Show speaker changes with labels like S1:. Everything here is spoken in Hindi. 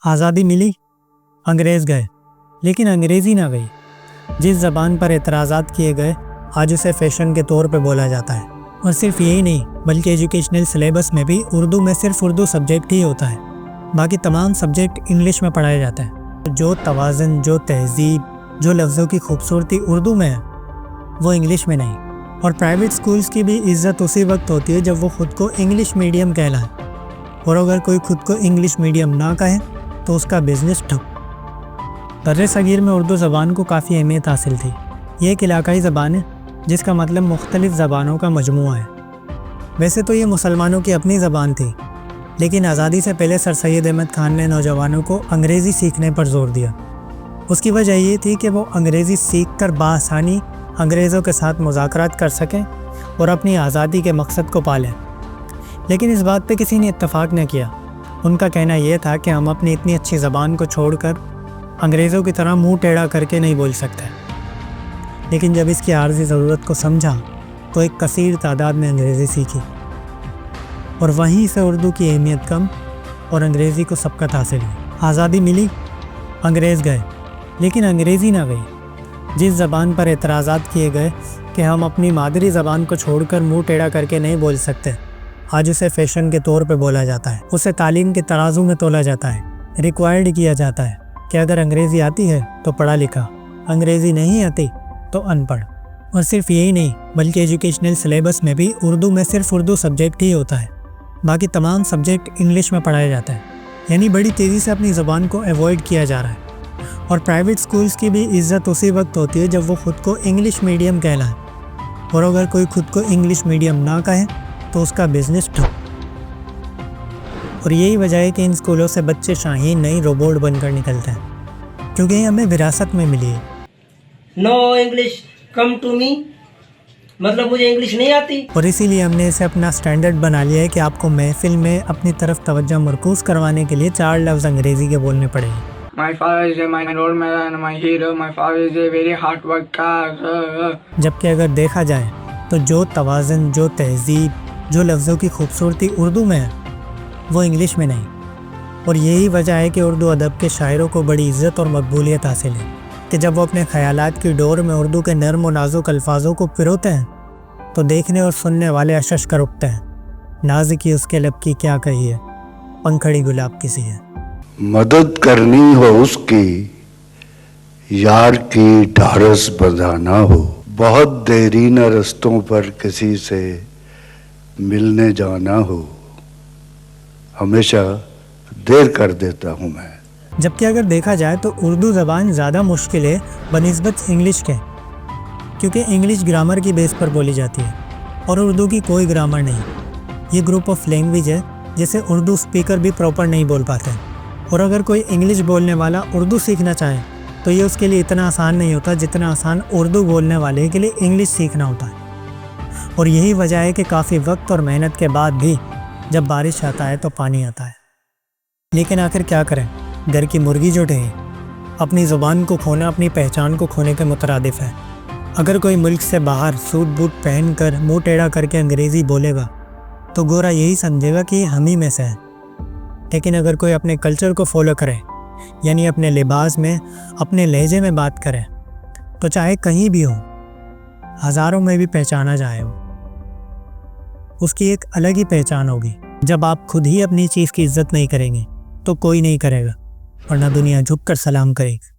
S1: आज़ादी मिली, अंग्रेज़ गए, लेकिन अंग्रेज़ी ना गई। जिस ज़बान पर एतराज़ात किए गए, आज उसे फैशन के तौर पे बोला जाता है। और सिर्फ यही नहीं, बल्कि एजुकेशनल सिलेबस में भी उर्दू में सिर्फ उर्दू सब्जेक्ट ही होता है, बाकी तमाम सब्जेक्ट इंग्लिश में पढ़ाया जाता है। जो तवाज़ुन, जो तहज़ीब, जो लफ्ज़ों की खूबसूरती उर्दू में है, वो इंग्लिश में नहीं। और प्राइवेट स्कूल्स की भी इज़्ज़त उसी वक्त होती है जब वो ख़ुद को इंग्लिश मीडियम कहलाए, और अगर कोई खुद को इंग्लिश मीडियम ना कहे तो उसका बिजनेस ठप। बर्रे सगीर में उर्दू ज़बान को काफ़ी अहमियत हासिल थी। ये एक इलाकाई ज़बान है जिसका मतलब मुख्तलिफ़ ज़बानों का मजमूआ है। वैसे तो ये मुसलमानों की अपनी ज़बान थी, लेकिन आज़ादी से पहले सर सैयद अहमद ख़ान ने नौजवानों को अंग्रेज़ी सीखने पर ज़ोर दिया। उसकी वजह ये थी कि वो अंग्रेज़ी सीख कर बआसानी अंग्रेज़ों के साथ मुज़ाकरात कर सकें और अपनी आज़ादी के मकसद को पालें। लेकिन इस बात पे किसी ने इत्तफ़ाक़ न किया। उनका कहना यह था कि हम अपनी इतनी अच्छी ज़बान को छोड़कर अंग्रेज़ों की तरह मुंह टेढ़ा करके नहीं बोल सकते। लेकिन जब इसकी आर्ज़ी ज़रूरत को समझा तो एक कसीर तादाद में अंग्रेज़ी सीखी, और वहीं से उर्दू की अहमियत कम और अंग्रेज़ी को सबकत हासिल हुई। आज़ादी मिली, अंग्रेज़ गए, लेकिन अंग्रेज़ी ना गई। जिस ज़बान पर एतराज़ात किए गए कि हम अपनी मादरी ज़बान को छोड़कर मुंह टेढ़ा करके नहीं बोल सकते, आज उसे फ़ैशन के तौर पे बोला जाता है। उसे तालीम के तराजू में तोला जाता है। रिक्वायर्ड किया जाता है कि अगर अंग्रेज़ी आती है तो पढ़ा लिखा, अंग्रेज़ी नहीं आती तो अनपढ़। और सिर्फ यही नहीं, बल्कि एजुकेशनल सिलेबस में भी उर्दू में सिर्फ उर्दू सब्जेक्ट ही होता है, बाकी तमाम सब्जेक्ट इंग्लिश में पढ़ाया जाता है। यानी बड़ी तेज़ी से अपनी ज़बान को अवॉइड किया जा रहा है। और प्राइवेट स्कूल्स की भी इज़्ज़त उसी वक्त होती है जब वो ख़ुद को इंग्लिश मीडियम कहलाए, और अगर कोई खुद को इंग्लिश मीडियम ना कहे तो उसका बिजनेस ठप। और यही वजह है कि इन स्कूलों से बच्चे शाहीन नहीं रोबोट बनकर निकलते हैं, क्योंकि ये हमें विरासत में मिली है।
S2: No English come to me, मतलब मुझे इंग्लिश नहीं आती।
S1: और इसीलिए हमने इसे अपना स्टैंडर्ड बना लिया है कि आपको महफिल में अपनी तरफ तवज्जो मरकूज़ करवाने के लिए 4 लफ्ज़ अंग्रेज़ी के बोलने पड़ेंगे।
S3: My father is my role model and my hero. My father is a very hard worker.
S1: जबकि अगर देखा जाए तो जो तवाज़ुन, जो तहज़ीब, जो लफ्ज़ों की खूबसूरती उर्दू में है, वो इंग्लिश में नहीं। और यही वजह है कि उर्दू अदब के शायरों को बड़ी इज़्ज़त और मकबूलियत हासिल है कि जब वो अपने ख़यालात की डोर में उर्दू के नर्म और नाजुक अल्फाजों को पिरोते हैं तो देखने और सुनने वाले अशश कर उठते हैं। नाज़ की उसके लब की क्या कही है, पंखड़ी गुलाब किसी है।
S4: मदद करनी हो उसकी, यार की ढारस बंधाना हो, बहुत देरी न रस्तों पर किसी से मिलने जाना हो, हमेशा देर कर देता हूँ मैं।
S1: जबकि अगर देखा जाए तो उर्दू ज़बान ज़्यादा मुश्किल है बनिस्बत इंग्लिश के, क्योंकि इंग्लिश ग्रामर की बेस पर बोली जाती है और उर्दू की कोई ग्रामर नहीं। ये ग्रुप ऑफ लैंग्वेज है जिसे उर्दू स्पीकर भी प्रॉपर नहीं बोल पाते। और अगर कोई इंग्लिश बोलने वाला उर्दू सीखना चाहे तो ये उसके लिए इतना आसान नहीं होता जितना आसान उर्दू बोलने वाले के लिए इंग्लिश सीखना होता है। और यही वजह है कि काफ़ी वक्त और मेहनत के बाद भी जब बारिश आता है तो पानी आता है। लेकिन आखिर क्या करें, घर की मुर्गी जो ढहे, अपनी ज़ुबान को खोना अपनी पहचान को खोने के मुतरादिफ है। अगर कोई मुल्क से बाहर सूट बूट पहन कर मुँह टेढ़ा करके अंग्रेज़ी बोलेगा तो गोरा यही समझेगा कि ये हम ही में से है। लेकिन अगर कोई अपने कल्चर को फॉलो करे, यानी अपने लिबास में, अपने लहजे में बात करे, तो चाहे कहीं भी हो, हज़ारों में भी पहचाना जाए, उसकी एक अलग ही पहचान होगी। जब आप खुद ही अपनी चीज़ की इज्जत नहीं करेंगे तो कोई नहीं करेगा, वरना दुनिया झुक कर सलाम करेगी।